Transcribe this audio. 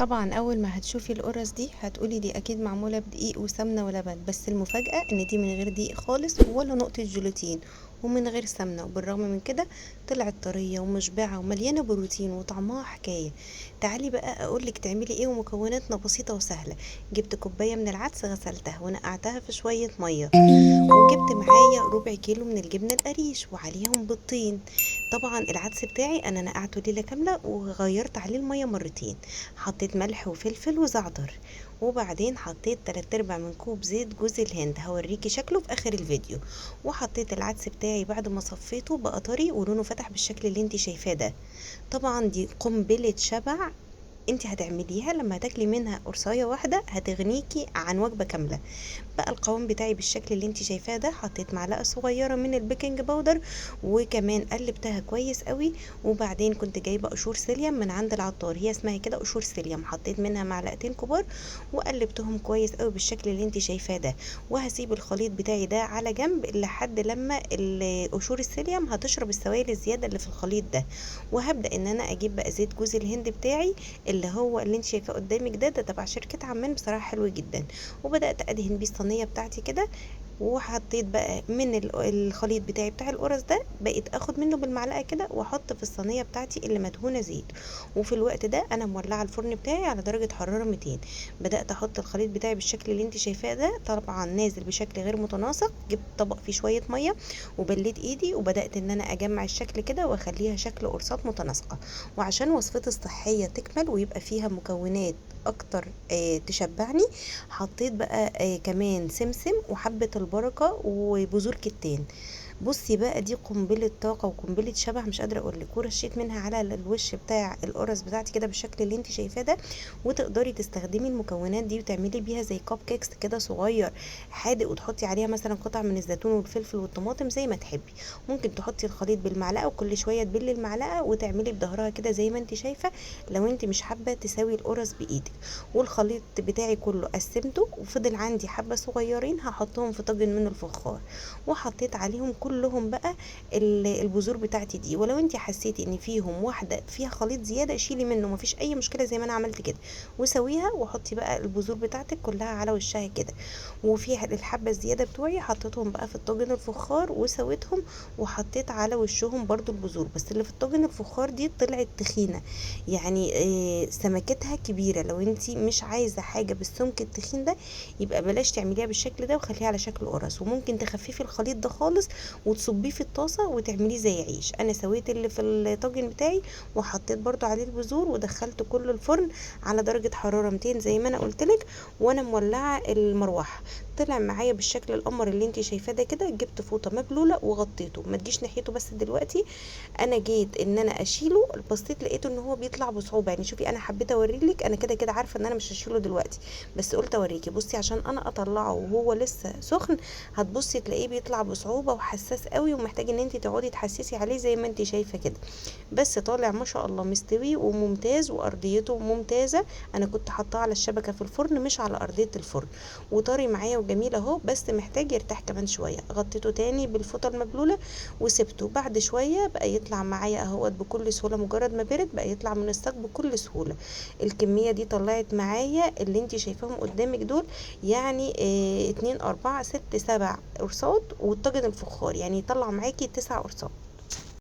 طبعا اول ما هتشوفي القرص دي هتقولي دي اكيد معموله بدقيق وسمنه ولبن، بس المفاجاه ان دي من غير دقيق خالص ولا نقطه جيلاتين ومن غير سمنه، وبالرغم من كده طلعت طريه ومشبعه ومليانه بروتين وطعمها حكايه. تعالي بقى اقولك تعملي ايه، ومكوناتنا بسيطه وسهله. جبت كوبايه من العدس، غسلتها ونقعتها في شويه ميه، وجبت معايا ربع كيلو من الجبنه القريش وعليهم بيضتين. طبعا العدس بتاعي انا نقعته ليله كامله وغيرت عليه الميه مرتين. حطيت ملح وفلفل وزعتر، وبعدين حطيت 3/4 من كوب زيت جوز الهند، هوريكي شكله في اخر الفيديو. وحطيت العدس بتاعي بعد ما صفيته بقى طري ولونه فتح بالشكل اللي انت شايفاه ده. طبعا دي قنبلة شبع، انت هتعمليها لما تاكلي منها قرصايه واحده هتغنيكي عن وجبه كامله. بقى القوام بتاعي بالشكل اللي انت شايفاه ده. حطيت معلقه صغيره من البيكنج باودر، وكمان قلبتها كويس قوي. وبعدين كنت جايبه قشور سيليوم من عند العطار، هي اسمها كده قشور سيليوم، حطيت منها معلقتين كبار وقلبتهم كويس قوي بالشكل اللي انت شايفاه ده. وهسيب الخليط بتاعي ده على جنب لحد لما قشور السيليوم هتشرب السوائل الزياده اللي في الخليط ده. وهبدا ان انا اجيب بقى زيت جوز الهند بتاعي اللي هو اللي انت شايفاه قدامك ده تبع شركة عمان، بصراحة حلو جدا. وبدأت ادهن بيه الصينية بتاعتي كده. وحطيت بقى من الخليط بتاعي بتاع القرص ده، بقيت اخد منه بالمعلقه كده واحط في الصينيه بتاعتي اللي مدهونه زيت. وفي الوقت ده انا مولعه الفرن بتاعي على درجه حراره 200. بدات احط الخليط بتاعي بالشكل اللي انت شايفاه ده، طبعا نازل بشكل غير متناسق. جبت طبق فيه شويه ميه وبليت ايدي وبدات ان انا اجمع الشكل كده واخليها شكل قرصات متناسقه. وعشان وصفتي الصحيه تكمل ويبقى فيها مكونات اكتر تشبعني، حطيت بقى كمان سمسم وحبة البركة وبذور كتان. بصي بقى دي قنبلة طاقة وقنبلة شبع مش قادرة اقولك. ورشيت منها على الوش بتاع القرص بتاعتي كده بالشكل اللي انت شايفاه ده. وتقدري تستخدمي المكونات دي وتعملي بيها زي كاب كيكس كده صغير حادق، وتحطي عليها مثلا قطع من الزيتون والفلفل والطماطم زي ما تحبي. ممكن تحطي الخليط بالمعلقة وكل شوية تبلي المعلقة وتعملي بظهرها كده زي ما انت شايفة، لو انت مش حابة تسوي القرص بايدك. والخليط بتاعي كله قسمته وفضل عندي حبة صغيرين هحطهم في طاجن من الفخار. وحطيت عليهم كلهم بقى البذور بتاعتي دي. ولو انت حسيتي ان فيهم واحدة فيها خليط زيادة شيلي منه، مفيش اي مشكلة زي ما انا عملت كده. وسويها وحطي بقى البذور بتاعتك كلها على وشها كده. وفي الحبة الزيادة بتوعي حطيتهم بقى في الطاجن الفخار وسويتهم. وحطيت على وشهم برضو البذور، بس اللي في الطاجن الفخار دي طلعت تخينة، يعني سمكتها كبيرة. لو انتي مش عايزة حاجة بالسمك التخين ده يبقى بلاش تعمليها بالشكل ده وخليها على شكل قرص. وممكن تخففي الخليط ده خالص وتصبيه في الطاسة وتعمليه زي عيش. انا سويت اللي في الطاجن بتاعي وحطيت برضو عليه البذور ودخلت كله الفرن على درجة حرارة 200 زي ما انا قلتلك، وانا مولعة المروحة. طلع معايا بالشكل القمر اللي انتي شايفاه ده كده. جبت فوطة مبلولة وغطيته، ما تجيش ناحيته بس دلوقتي. انا جيت ان انا اشيله، بصيت لقيته ان هو بيطلع بصعوبه. يعني شوفي انا حبيت اوريلك، انا كده كده عارفه ان انا مش هشيله دلوقتي، بس قلت اوريكي. بصي عشان انا اطلعه وهو لسه سخن هتبصي تلاقيه بيطلع بصعوبه وحساس قوي، ومحتاج ان انت تقعدي تحسسي عليه زي ما انت شايفه كده. بس طالع ما شاء الله مستوي وممتاز وارضيته ممتازه. انا كنت حاطاه على الشبكه في الفرن مش على ارضيه الفرن، وطري معايا وجميل اهو، بس محتاج يرتاح كمان شويه. غطيته تاني بالفوطه المبلوله وسبته. بعد شويه بقى يطلع معايا اهوت بكل سهوله، مجرد ما برد بقى يطلع من الصاج بكل سهوله. الكميه دي طلعت معايا اللي انت شايفاهم قدامك دول، يعني 2 4 6 7 قرصات، والطاجن الفخار يعني يطلع معاكي 9 قرصات.